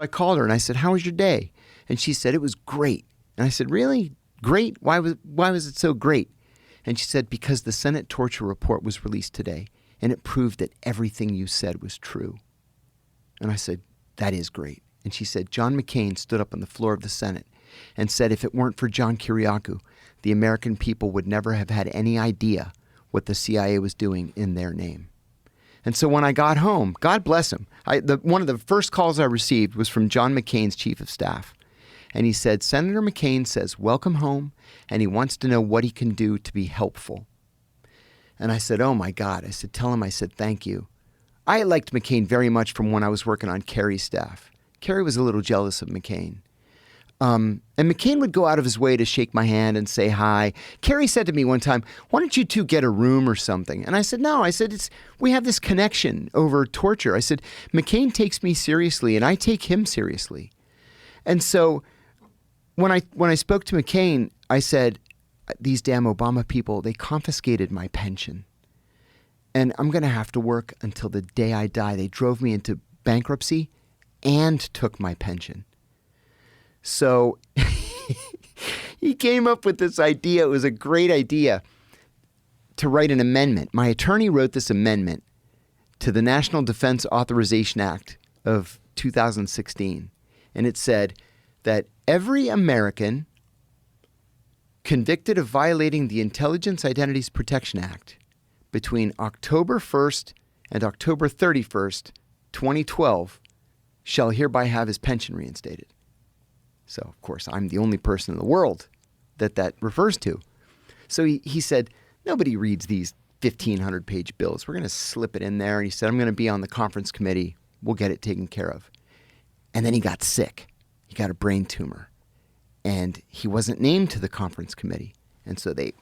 I called her and I said, how was your day? And she said, it was great. And I said, really? Great? Why was it so great? And she said, because the Senate torture report was released today and it proved that everything you said was true. And I said, that is great. And she said, John McCain stood up on the floor of the Senate and said if it weren't for John Kiriakou, the American people would never have had any idea what the CIA was doing in their name. And so when I got home, God bless him, one of the first calls I received was from John McCain's chief of staff. And he said, Senator McCain says, welcome home, and he wants to know what he can do to be helpful. And I said, oh my God. I said, tell him I said, thank you. I liked McCain very much from when I was working on Kerry's staff. Kerry was a little jealous of McCain. And McCain would go out of his way to shake my hand and say hi. Kerry said to me one time, why don't you two get a room or something? And I said, no. I said, we have this connection over torture. I said, McCain takes me seriously and I take him seriously. And so when I spoke to McCain, I said, these damn Obama people, they confiscated my pension. And I'm going to have to work until the day I die. They drove me into bankruptcy and took my pension. So he came up with this idea. It was a great idea to write an amendment. My attorney wrote this amendment to the National Defense Authorization Act of 2016. And it said that every American convicted of violating the Intelligence Identities Protection Act between October 1st and October 31st, 2012, shall hereby have his pension reinstated. So, of course, I'm the only person in the world that refers to. So he said, nobody reads these 1,500-page bills. We're going to slip it in there. And he said, I'm going to be on the conference committee. We'll get it taken care of. And then he got sick. He got a brain tumor. And he wasn't named to the conference committee. And so they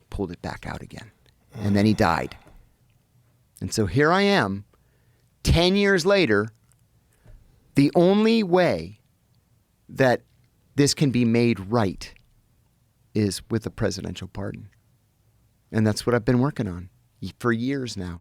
pulled it back out again. And then he died. And so here I am, 10 years later. The only way that this can be made right is with a presidential pardon. And that's what I've been working on for years now.